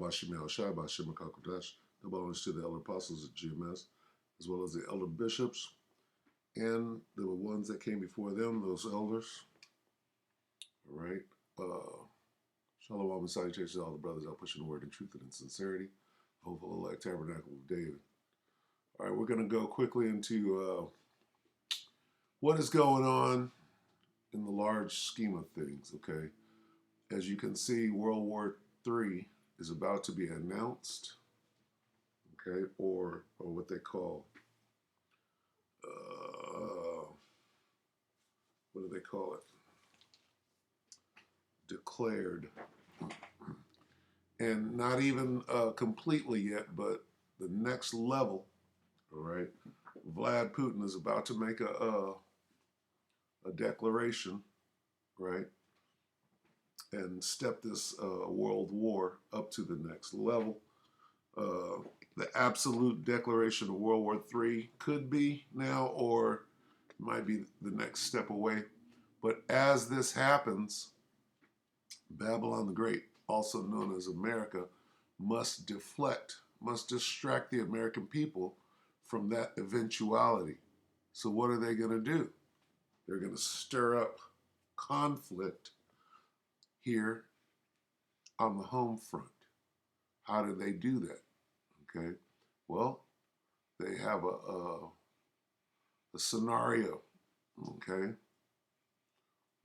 Bashim El Shai, Bashim Kakodash, double honors to the elder apostles at GMS, as well as the elder bishops, and the ones that came before them, those elders. All right. Shalom and salutations to all the brothers out pushing the word in truth and in sincerity. Hopeful elect tabernacle of David. All right, we're going to go quickly into what is going on in the large scheme of things, okay? As you can see, World War III is about to be announced, okay, or what they call, what do they call it? Declared. And not even completely yet, but the next level, all right? Vlad Putin is about to make a declaration, right? And step this world war up to the next level. The absolute declaration of World War III could be now, or might be the next step away. But as this happens, Babylon the Great, also known as America, must distract the American people from that eventuality. So what are they going to do? They're going to stir up conflict here on the home front. How do they do that? Okay, well, they have a scenario. Okay,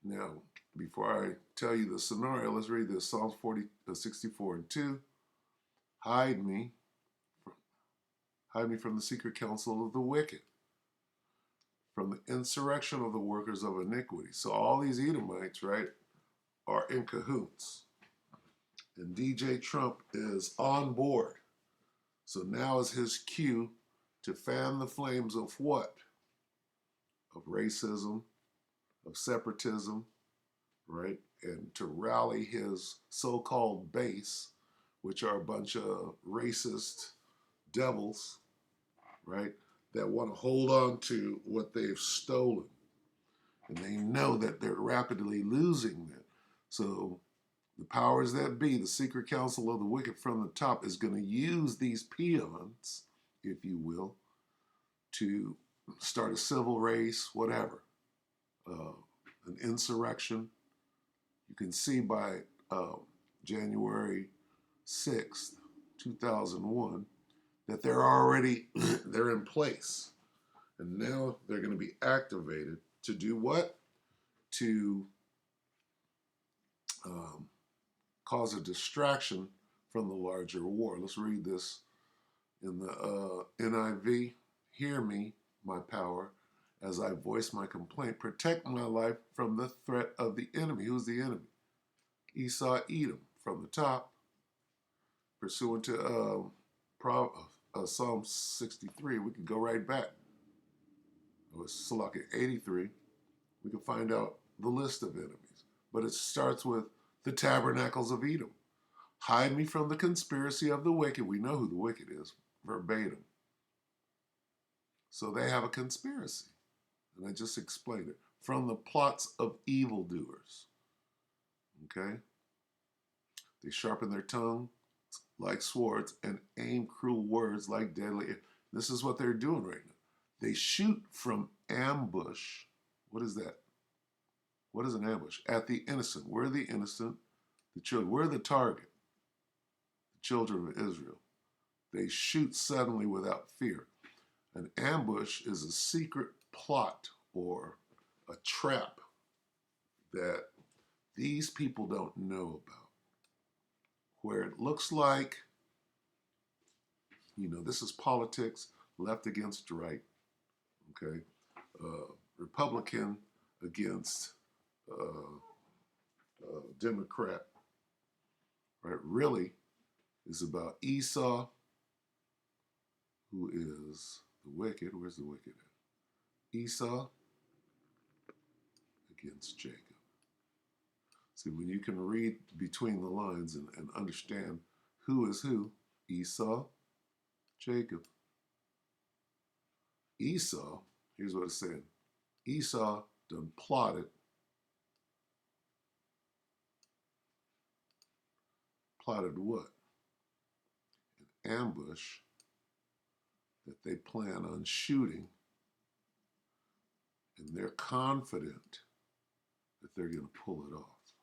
now before I tell you the scenario, let's read this. Psalms 64 and 2. Hide me from the secret counsel of the wicked, from the insurrection of the workers of iniquity. So all these Edomites, right, are in cahoots. And DJ Trump is on board. So now is his cue to fan the flames of what? Of racism, of separatism, right? And to rally his so-called base, which are a bunch of racist devils, right? That want to hold on to what they've stolen. And they know that they're rapidly losing that. So the powers that be, the secret council of the wicked from the top, is going to use these peons, if you will, to start a civil race, whatever, an insurrection. You can see by January 6th, 2001, that they're in place. And now they're going to be activated to do what? To cause a distraction from the larger war. Let's read this in the NIV. Hear me, my power, as I voice my complaint. Protect my life from the threat of the enemy. Who's the enemy? Esau, Edom, from the top, pursuant to Psalm 63. We can go right back. It was Salaki 83. We can find out the list of enemies. But it starts with the tabernacles of Edom. Hide me from the conspiracy of the wicked. We know who the wicked is, verbatim. So they have a conspiracy. And I just explained it. From the plots of evildoers. Okay? They sharpen their tongue like swords and aim cruel words like deadly. This is what they're doing right now. They shoot from ambush. What is that? What is an ambush? At the innocent. We're the innocent, the children. We're the target, the children of Israel. They shoot suddenly without fear. An ambush is a secret plot or a trap that these people don't know about, where it looks like, this is politics, left against right, okay? Republican against Democrat, right? Really is about Esau, who is the wicked. Where's the wicked at? Esau against Jacob. See, when you can read between the lines and understand who is who, Esau, Jacob. Esau, here's what it's saying. Esau done plotted what? ambush that they plan on shooting, and they're confident that they're going to pull it off.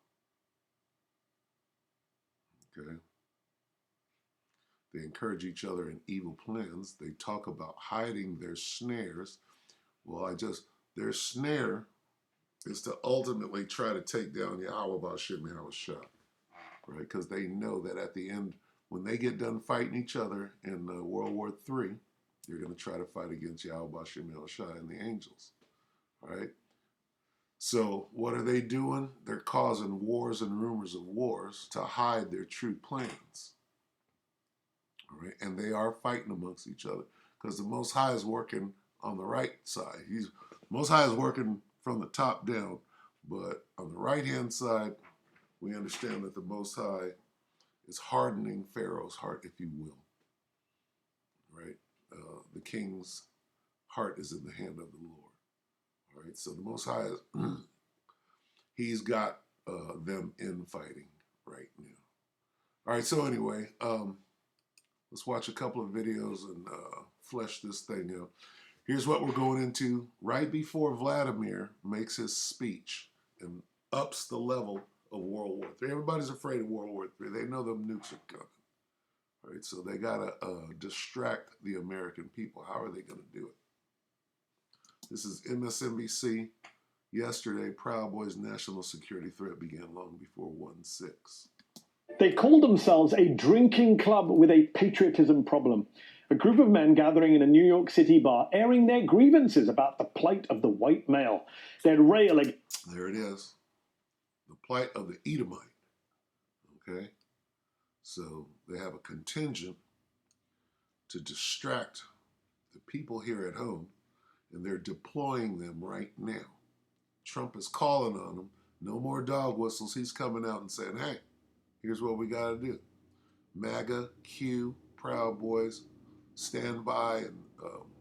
Okay? They encourage each other in evil plans. They talk about hiding their snares. Well, their snare is to ultimately try to take down Yahweh Bashim Yahushua, right? Because they know that at the end, when they get done fighting each other in World War III, they're going to try to fight against Yahweh Bashim Yahushua and the angels, right? So what are they doing? They're causing wars and rumors of wars to hide their true plans. All right? And they are fighting amongst each other because the Most High is working on the right side. Most High is working from the top down, but on the right-hand side, we understand that the Most High is hardening Pharaoh's heart, if you will. Right? The king's heart is in the hand of the Lord. All right? So the Most High is, he's got them infighting right now. All right, so anyway, let's watch a couple of videos and flesh this thing out. Here's what we're going into right before Vladimir makes his speech and ups the level of World War III. Everybody's afraid of World War III. They know them nukes are coming. All right, so they got to distract the American people. How are they going to do it? This is MSNBC. Yesterday, Proud Boys' national security threat began long before 1/6. They called themselves a drinking club with a patriotism problem. A group of men gathering in a New York City bar, airing their grievances about the plight of the white male. They'd rail against... There it is. The plight of the Edomite. Okay? So they have a contingent to distract the people here at home, and they're deploying them right now. Trump is calling on them. No more dog whistles. He's coming out and saying, hey, here's what we got to do. MAGA, Q, Proud Boys, stand by and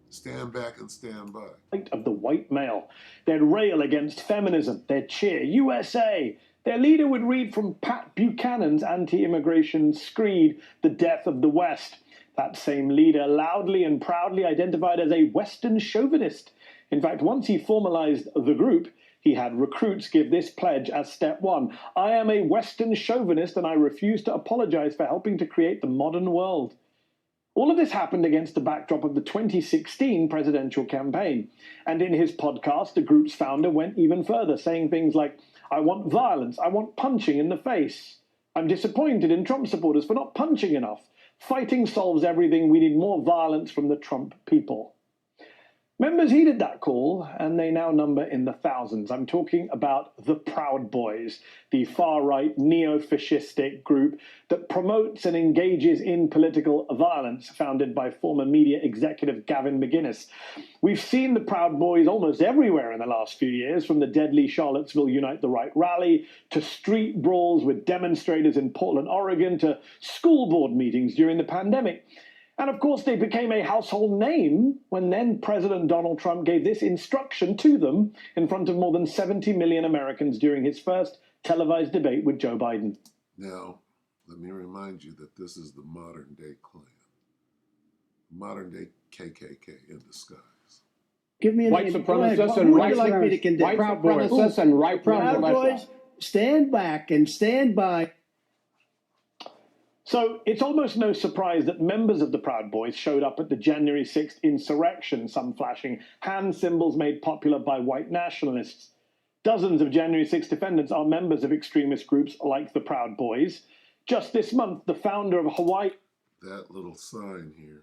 stand back and stand by. Of the white male. They'd rail against feminism. They'd cheer USA. Their leader would read from Pat Buchanan's anti-immigration screed, The Death of the West. That same leader loudly and proudly identified as a Western chauvinist. In fact, once he formalized the group, he had recruits give this pledge as step one. I am a Western chauvinist and I refuse to apologize for helping to create the modern world. All of this happened against the backdrop of the 2016 presidential campaign. And in his podcast, the group's founder went even further, saying things like, I want violence, I want punching in the face. I'm disappointed in Trump supporters for not punching enough. Fighting solves everything. We need more violence from the Trump people. Members heeded that call, and they now number in the thousands. I'm talking about the Proud Boys, the far-right neo-fascistic group that promotes and engages in political violence, founded by former media executive Gavin McInnes. We've seen the Proud Boys almost everywhere in the last few years, from the deadly Charlottesville Unite the Right rally, to street brawls with demonstrators in Portland, Oregon, to school board meetings during the pandemic. And of course, they became a household name when then President Donald Trump gave this instruction to them in front of more than 70 million Americans during his first televised debate with Joe Biden. Now, let me remind you that this is the modern day Klan, modern day KKK in disguise. Give me a white name. supremacists and white like me to condemn. White supremacists and right Proud Boys, stand back and stand by. So it's almost no surprise that members of the Proud Boys showed up at the January 6th insurrection, some flashing hand symbols made popular by white nationalists. Dozens of January 6th defendants are members of extremist groups like the Proud Boys. Just this month, the founder of Hawaii... That little sign here.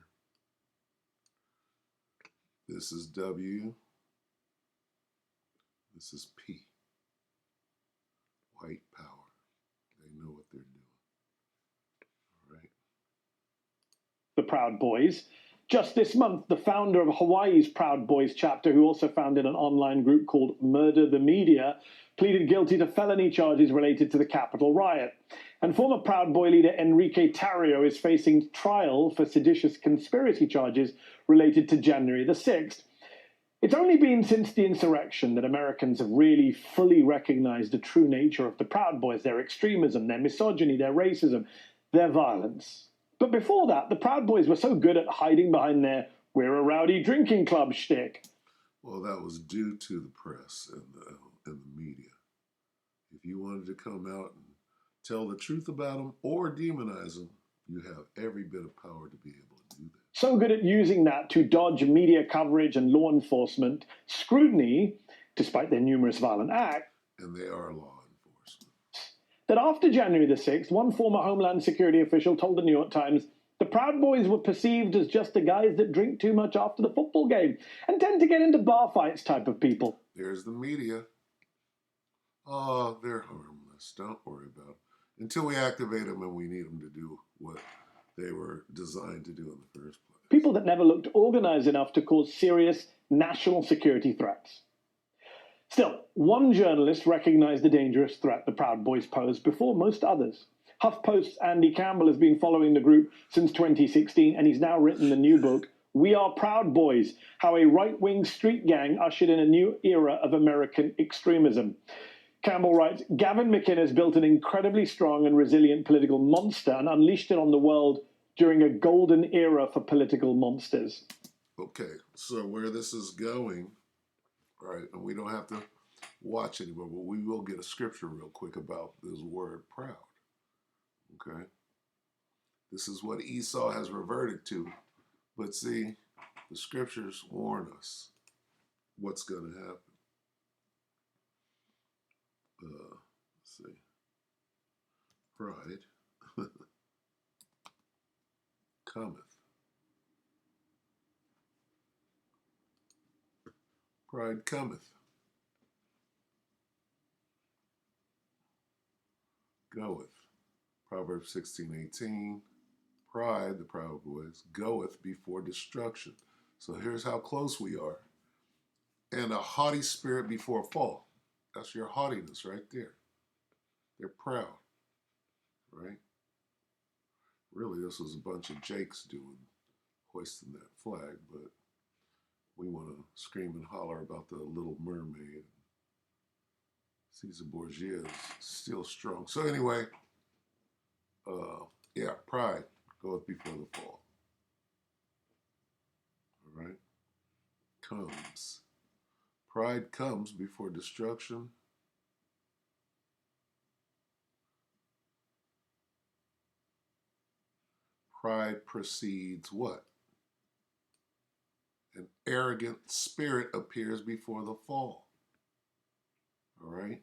This is W. This is P. White power. They know what they're doing. The Proud Boys. Just this month, the founder of Hawaii's Proud Boys chapter, who also founded an online group called Murder the Media, pleaded guilty to felony charges related to the Capitol riot. And former Proud Boy leader Enrique Tarrio is facing trial for seditious conspiracy charges related to January the 6th. It's only been since the insurrection that Americans have really fully recognized the true nature of the Proud Boys, their extremism, their misogyny, their racism, their violence. But before that, the Proud Boys were so good at hiding behind their "we're a rowdy drinking club" shtick. Well, that was due to the press and the media. If you wanted to come out and tell the truth about them or demonize them, you have every bit of power to be able to do that. So good at using that to dodge media coverage and law enforcement scrutiny, despite their numerous violent acts. And they are law enforcement. That after January the 6th, one former Homeland Security official told the New York Times the Proud Boys were perceived as just the guys that drink too much after the football game and tend to get into bar fights type of people. There's the media. Oh, they're harmless. Don't worry about them. Until we activate them and we need them to do what they were designed to do in the first place. People that never looked organized enough to cause serious national security threats. Still, one journalist recognized the dangerous threat the Proud Boys posed before most others. HuffPost's Andy Campbell has been following the group since 2016, and he's now written the new book, We Are Proud Boys, How a Right-Wing Street Gang Ushered in a New Era of American Extremism. Campbell writes, Gavin McInnes built an incredibly strong and resilient political monster and unleashed it on the world during a golden era for political monsters. Okay, so where this is going, right, and we don't have to watch anymore, but we will get a scripture real quick about this word proud. Okay? This is what Esau has reverted to. But see, the scriptures warn us what's going to happen. Let's see. Pride cometh. Pride cometh. Goeth. Proverbs 16:18. Pride, the proud boys, goeth before destruction. So here's how close we are. And a haughty spirit before a fall. That's your haughtiness right there. They're proud, right? Really, this was a bunch of Jakes hoisting that flag, but we want to scream and holler about the Little Mermaid. Caesar Borgia is still strong. So anyway, yeah, pride goeth before the fall. All right? Comes. Pride comes before destruction. Pride precedes what? An arrogant spirit appears before the fall. All right?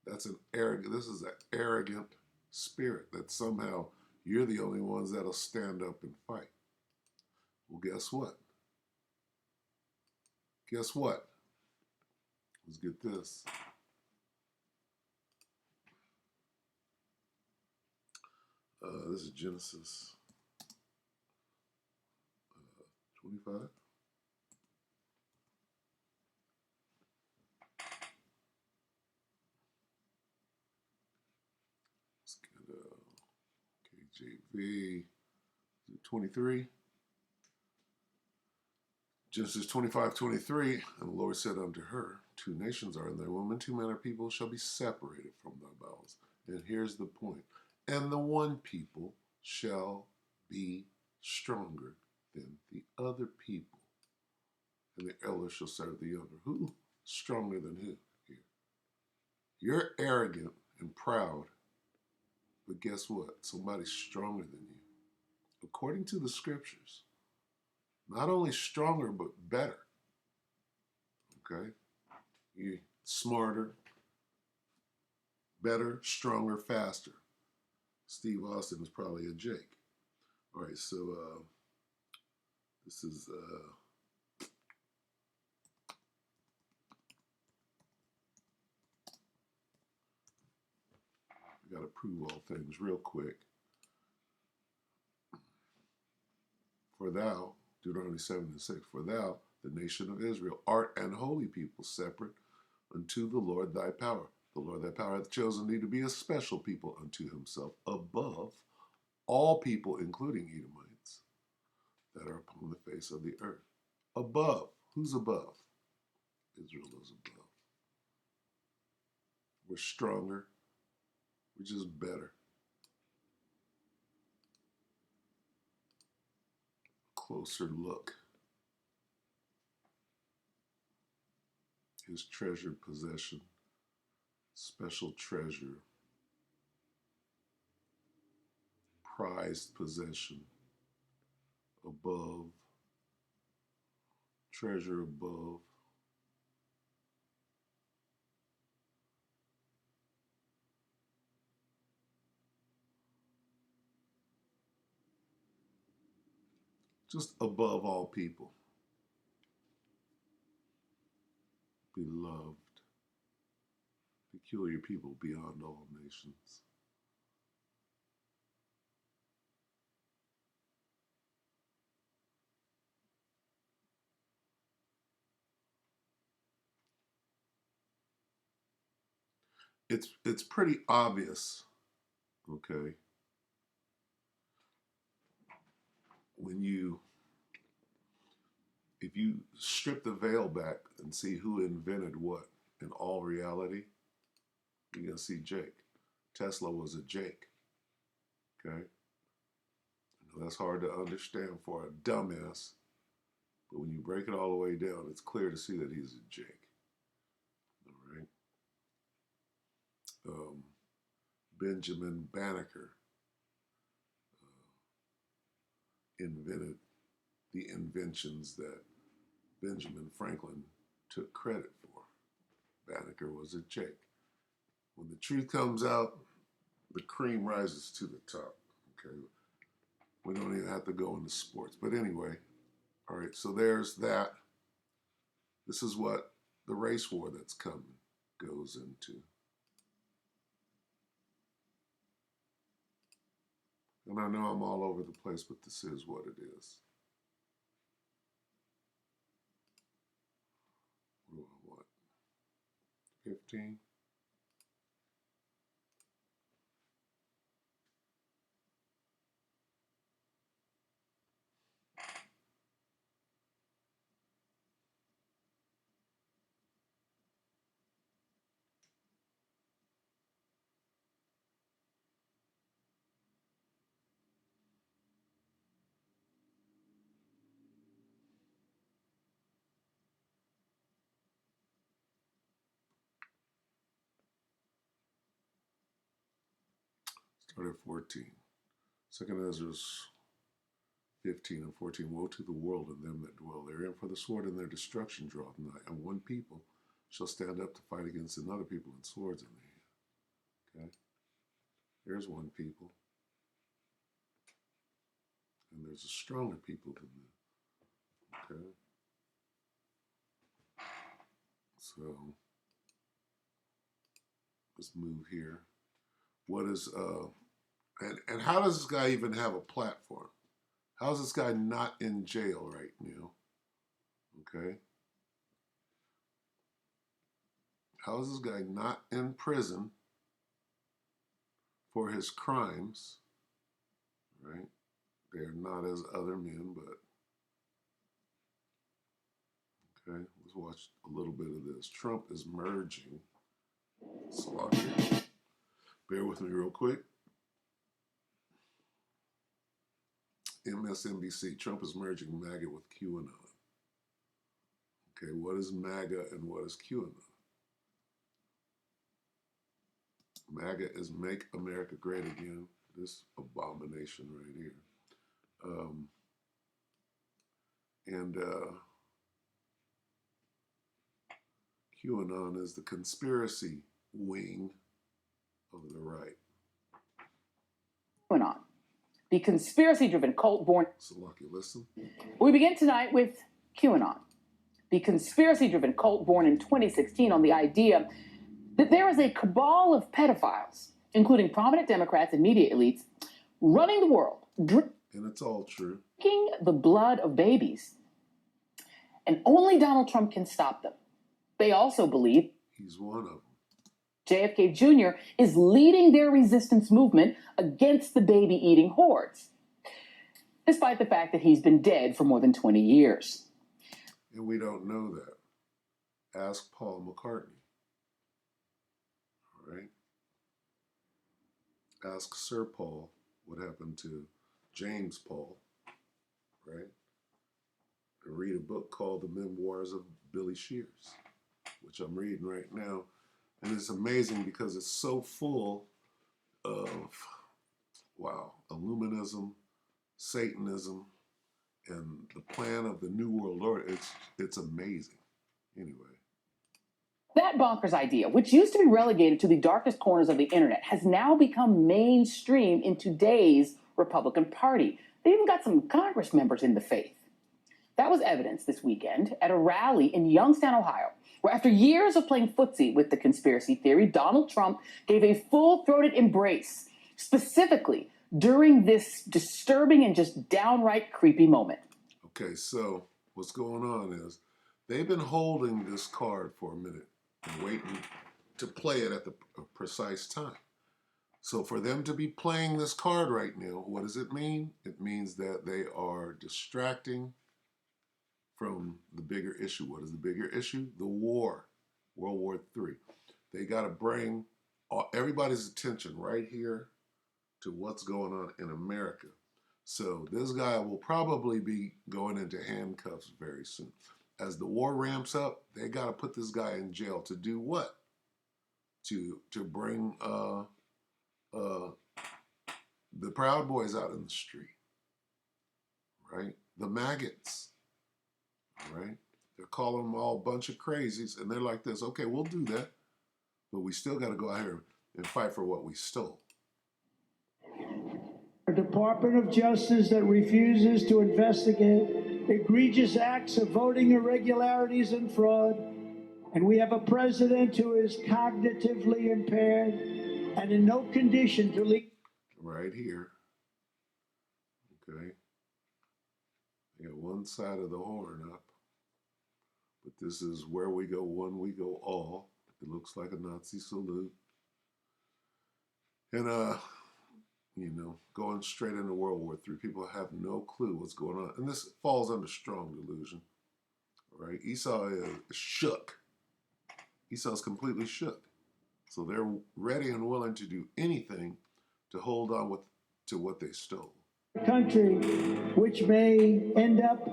This is an arrogant spirit that somehow you're the only ones that'll stand up and fight. Well, guess what? Guess what? Let's get this. This is Genesis 25. Let's get KJV 23. Genesis 25:23, and the Lord said unto her, 2 nations are in thy womb, and 2 manner of people shall be separated from thy bowels. And here's the point. And the one people shall be stronger than the other people. And the elder shall serve the younger. Who? Stronger than who here? You're arrogant and proud, but guess what? Somebody's stronger than you. According to the scriptures. Not only stronger, but better. Okay? You're smarter, better, stronger, faster. Steve Austin is probably a Jake. All right, so this is I got to prove all things real quick. For thou, Deuteronomy 7:6, for thou, the nation of Israel, art an holy people, separate unto the Lord thy power. The Lord thy power hath chosen thee to be a special people unto himself, above all people, including Edomites, that are upon the face of the earth. Above. Who's above? Israel is above. We're stronger. We're just better. closer look. His treasured possession, special treasure, prized possession, above, treasure above. Just above all people. Beloved, peculiar people beyond all nations. It's pretty obvious, okay, when if you strip the veil back and see who invented what in all reality, you're gonna see Jake. Tesla was a Jake. Okay? I know that's hard to understand for a dumbass, but when you break it all the way down, it's clear to see that he's a Jake. All right? Benjamin Banneker invented the inventions that Benjamin Franklin took credit for. Banneker was a Jake. When the truth comes out, the cream rises to the top. Okay, we don't even have to go into sports. But anyway, all right, so there's that. This is what the race war that's coming goes into. And I know I'm all over the place, but this is what it is. What do I want? 15? Start at 14. Second Ezra's 15 and 14. Woe to the world and them that dwell therein, for the sword and their destruction draweth nigh, and one people shall stand up to fight against another people, and swords in their hand. Okay? There's one people. And there's a stronger people than them. Okay? So let's move here. What is and how does this guy even have a platform? How is this guy not in jail right now? Okay? How is this guy not in prison for his crimes? Right? They're not as other men, but okay, let's watch a little bit of this. Trump is merging. Bear with me real quick. MSNBC, Trump is merging MAGA with QAnon. Okay, what is MAGA and what is QAnon? MAGA is Make America Great Again. This abomination right here. And QAnon is the conspiracy wing of the right. QAnon, the conspiracy-driven cult born. So lucky, listen. We begin tonight with QAnon, the conspiracy-driven cult born in 2016 on the idea that there is a cabal of pedophiles, including prominent Democrats and media elites, running the world, and it's all true, drinking the blood of babies. And only Donald Trump can stop them. They also believe he's one of them. JFK Jr. is leading their resistance movement against the baby-eating hordes, despite the fact that he's been dead for more than 20 years. And we don't know that. Ask Paul McCartney. All right? Ask Sir Paul what happened to James Paul, right? and read a book called The Memoirs of Billy Shears, which I'm reading right now. And it's amazing because it's so full of, wow, Illuminism, Satanism, and the plan of the New World Order. It's amazing. Anyway. That bonkers idea, which used to be relegated to the darkest corners of the internet, has now become mainstream in today's Republican Party. They even got some Congress members in the faith. That was evidenced this weekend at a rally in Youngstown, Ohio, where after years of playing footsie with the conspiracy theory, Donald Trump gave a full-throated embrace, specifically during this disturbing and just downright creepy moment. Okay, so what's going on is they've been holding this card for a minute and waiting to play it at the precise time. So for them to be playing this card right now, what does it mean? It means that they are distracting from the bigger issue. What is the bigger issue? The war, World War III. They got to bring everybody's attention right here to what's going on in America. So this guy will probably be going into handcuffs very soon. As the war ramps up, they got to put this guy in jail to do what? To bring the Proud Boys out in the street, right? The maggots, right? They're calling them all a bunch of crazies, and they're like this, okay, we'll do that, but we still got to go out here and fight for what we stole. A Department of Justice that refuses to investigate egregious acts of voting irregularities and fraud, and we have a president who is cognitively impaired and in no condition to lead. Right here, okay? I got one side of the horn up, but this is where we go one, we go all. It looks like a Nazi salute. And, you know, going straight into World War III. People have no clue what's going on. And this falls under strong delusion, right? Esau is shook. Esau's completely shook. So they're ready and willing to do anything to hold on to what they stole. Country which may end up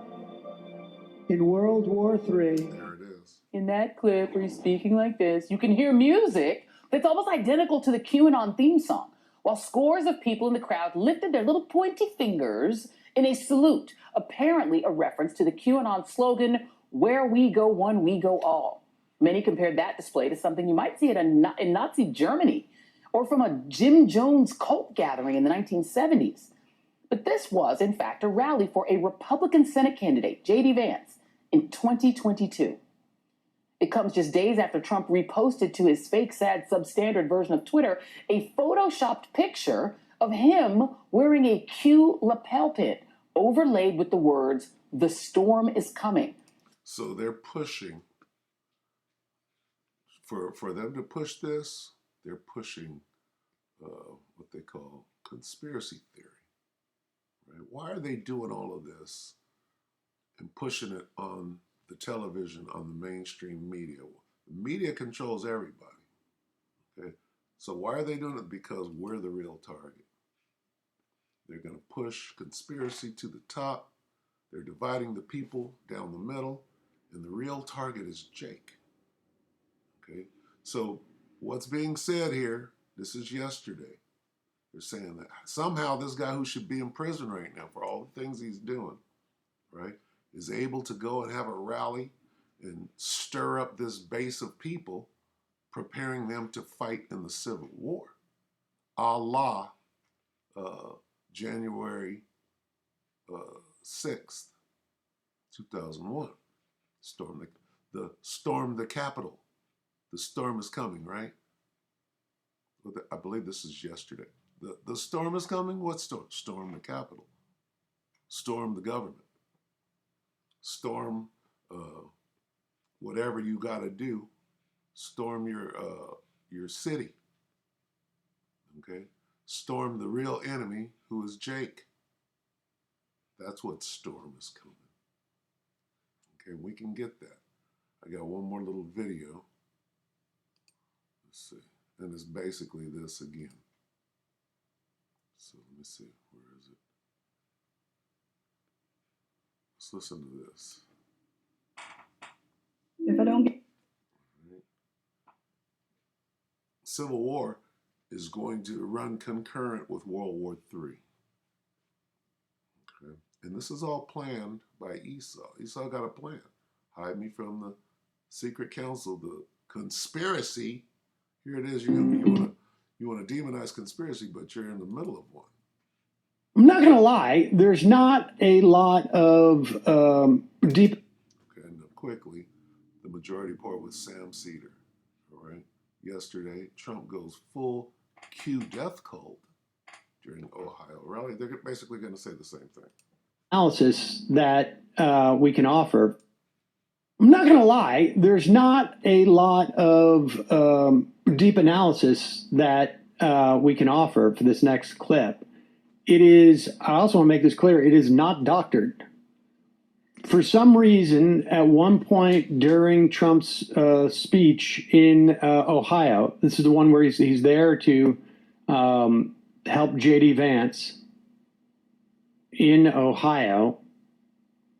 in World War III. There it is. In that clip where he's speaking like this, you can hear music that's almost identical to the QAnon theme song, while scores of people in the crowd lifted their little pointy fingers in a salute, apparently a reference to the QAnon slogan, "Where we go one, we go all." Many compared that display to something you might see in Nazi Germany or from a Jim Jones cult gathering in the 1970s. But this was, in fact, a rally for a Republican Senate candidate, J.D. Vance, in 2022. It comes just days after Trump reposted to his fake, sad, substandard version of Twitter a photoshopped picture of him wearing a Q lapel pin overlaid with the words, "The storm is coming." So they're pushing, for them to push this, they're pushing what they call conspiracy theory. Right? Why are they doing all of this and pushing it on the television, on the mainstream media? The media controls everybody. Okay? So why are they doing it? Because we're the real target. They're going to push conspiracy to the top. They're dividing the people down the middle. And the real target is Jake. Okay? So what's being said here, this is yesterday. They're saying that somehow this guy who should be in prison right now for all the things he's doing, right, is able to go and have a rally and stir up this base of people, preparing them to fight in the Civil War, a la January 6th, 2001. Storm the Capitol. The storm is coming, right? I believe this is yesterday. The storm is coming? What storm? Storm the Capitol. Storm the government. Storm whatever you got to do. Storm your city. Okay? Storm the real enemy, who is Jake. That's what storm is coming. Okay, we can get that. I got one more little video. Let's see. And it's basically this again. So let me see. Where is it? Let's listen to this. If I don't get Civil War is going to run concurrent with World War III. Okay. And this is all planned by Esau. Esau got a plan. Hide me from the secret council, the conspiracy. Here it is. You want to demonize conspiracy, but you're in the middle of one. I'm not going to lie. There's not a lot of deep. Okay, and quickly, the majority report with Sam Cedar. All right. Yesterday, Trump goes full Q death cult during Ohio rally. They're basically going to say the same thing. Analysis that we can offer. I'm not going to lie. There's not a lot of deep analysis that we can offer for this next clip. It is, I also want to make this clear, it is not doctored. For some reason, at one point during Trump's speech in Ohio, this is the one where he's there to help J.D. Vance in Ohio.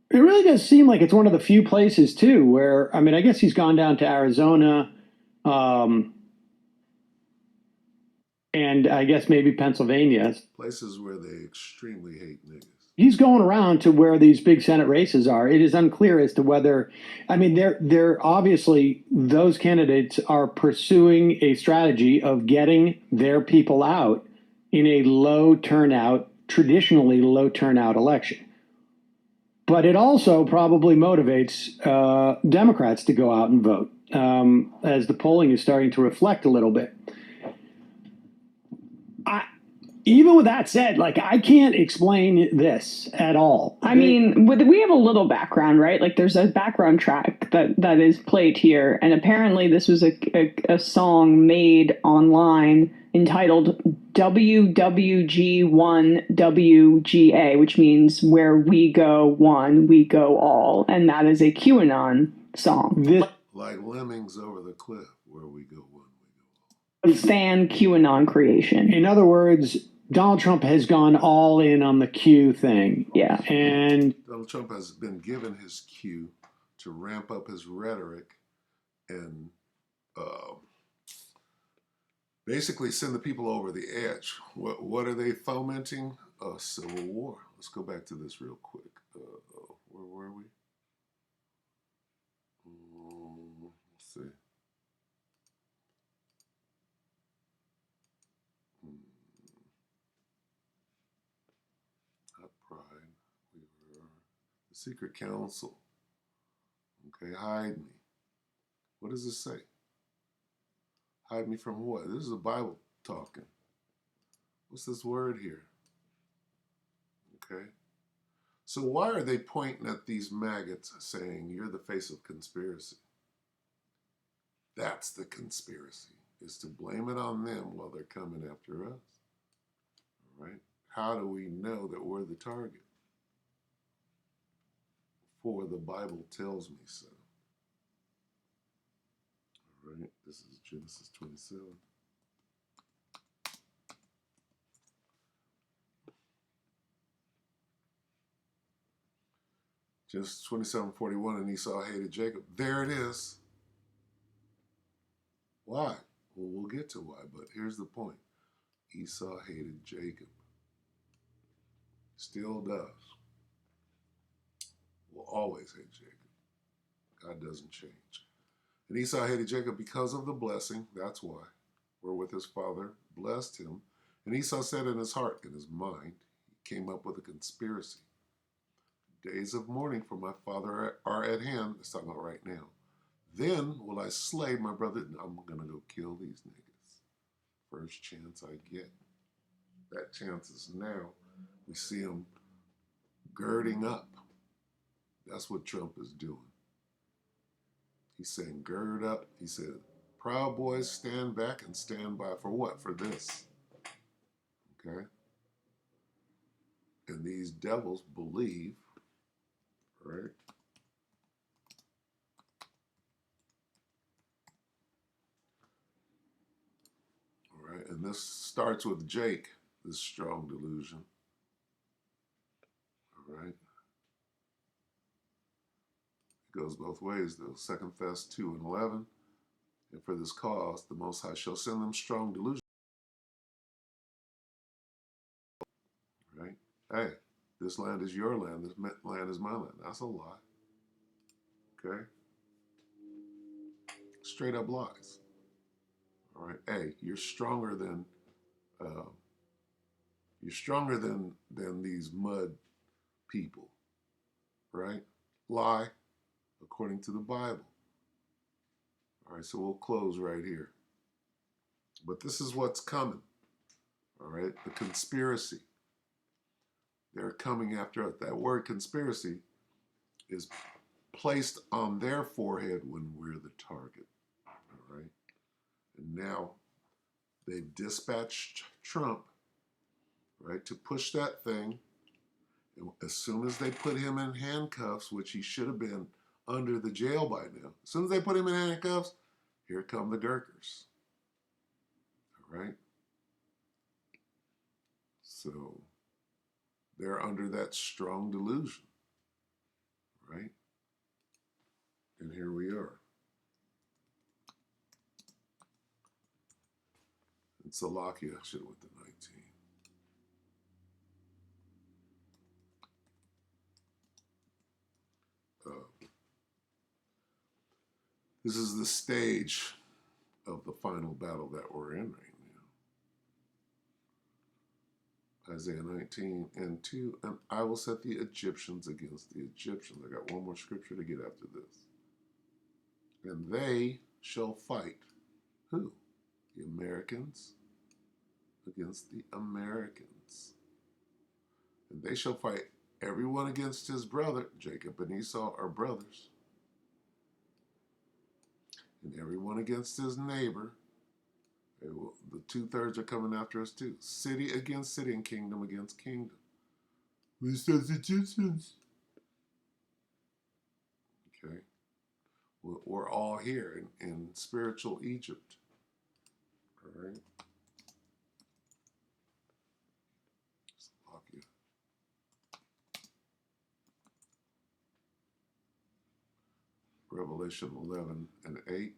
It really does seem like it's one of the few places, too, where, I mean, I guess he's gone down to Arizona, and I guess maybe Pennsylvania. Places where they extremely hate niggas. He's going around to where these big Senate races are. It is unclear as to whether, I mean, they're obviously, those candidates are pursuing a strategy of getting their people out in a low turnout, traditionally low turnout election. But it also probably motivates Democrats to go out and vote, as the polling is starting to reflect a little bit. Even with that said, like, I can't explain this at all. I mean, we have a little background, right? Like, there's a background track that is played here, and apparently this was a song made online entitled WWG1WGA, which means where we go one, we go all, and that is a QAnon song. Like lemmings over the cliff, where we go one, we go A all. fan QAnon creation. In other words, Donald Trump has gone all in on the Q thing. Yeah. And Donald Trump has been given his cue to ramp up his rhetoric and basically send the people over the edge. What are they fomenting? A civil war. Let's go back to this real quick. Where were we? Let's see. Not Pride. We were the Secret Council. Okay, hide me. What does this say? Hide me from what? This is the Bible talking. What's this word here? Okay. So why are they pointing at these maggots saying you're the face of conspiracy? That's the conspiracy, is to blame it on them while they're coming after us. All right. How do we know that we're the target? For the Bible tells me so. All right. This is Genesis 27. Genesis 27:41, and Esau hated Jacob. There it is. Why? Well, we'll get to why, but here's the point. Esau hated Jacob. Still does. Will always hate Jacob. God doesn't change. And Esau hated Jacob because of the blessing. That's why. Wherewith his father blessed him. And Esau said in his heart, in his mind, he came up with a conspiracy. Days of mourning for my father are at hand. It's talking about right now. Then will I slay my brother. I'm going to go kill these niggas. First chance I get. That chance is now. We see him girding up. That's what Trump is doing. He's saying, gird up. He said, Proud Boys, stand back and stand by. For what? For this. Okay? And these devils believe, right? All right, and this starts with Jake, this strong delusion. All right. goes both ways, though. 2 Thess 2:11. And for this cause, the Most High shall send them strong delusion. Right? Hey, this land is your land. This land is my land. That's a lie. Okay? Straight up lies. All right? Hey, you're stronger than these mud people. Right? Lie according to the Bible. All right, so we'll close right here. But this is what's coming. All right, the conspiracy. They're coming after us. That word conspiracy is placed on their forehead when we're the target. All right, and now they've dispatched Trump, right, to push that thing. And as soon as they put him in handcuffs, which he should have been under the jail by now, as soon as they put him in handcuffs, here come the Gurkhas. All right? So they're under that strong delusion, right? And here we are. And Salakia, I should have went to 19. This is the stage of the final battle that we're in right now. Isaiah 19:2, and I will set the Egyptians against the Egyptians. I got one more scripture to get after this. And they shall fight, who? The Americans against the Americans. And they shall fight everyone against his brother. Jacob and Esau are brothers. And everyone against his neighbor. The 2/3 are coming after us too. City against city and kingdom against kingdom. We said Egyptians. Okay. We're all here in spiritual Egypt. All right. Revelation 11:8.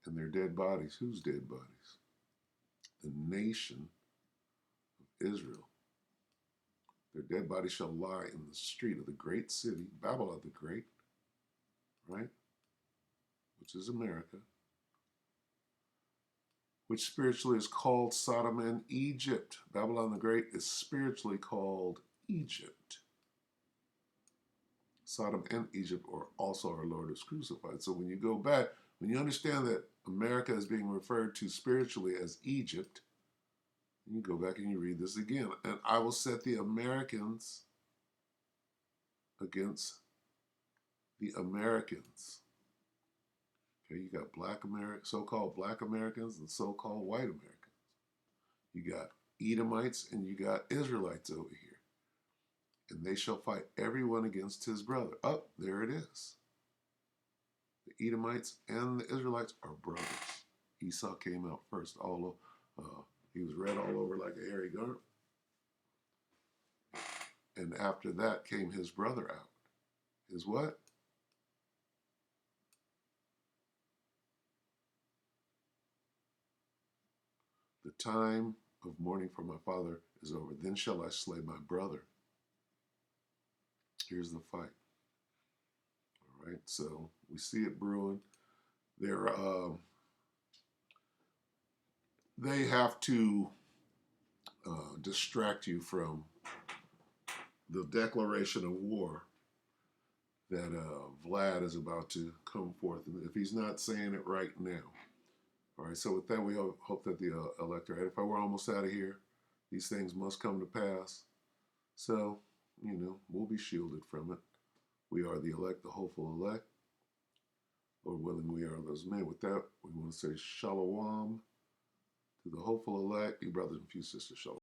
And their dead bodies. Whose dead bodies? The nation of Israel. Their dead bodies shall lie in the street of the great city, Babylon the Great, right? Which is America. Which spiritually is called Sodom and Egypt. Babylon the Great is spiritually called Egypt. Sodom and Egypt are also our Lord is crucified. So when you go back, when you understand that America is being referred to spiritually as Egypt, you go back and you read this again. And I will set the Americans against the Americans. Okay, you got so-called black Americans and so-called white Americans. You got Edomites and you got Israelites over here. And they shall fight everyone against his brother. Oh, there it is. The Edomites and the Israelites are brothers. Esau came out first. He was red all over like a hairy garment. And after that came his brother out. His what? The time of mourning for my father is over. Then shall I slay my brother. Here's the fight. All right, so we see it brewing. They have to distract you from the declaration of war that Vlad is about to come forth. And if he's not saying it right now. All right, so with that, we hope that the electorate, if I were almost out of here, these things must come to pass. So, we'll be shielded from it. We are the elect, the hopeful elect. Lord willing, we are those men. With that, we want to say shalom to the hopeful elect, you brothers and few sisters, shalom.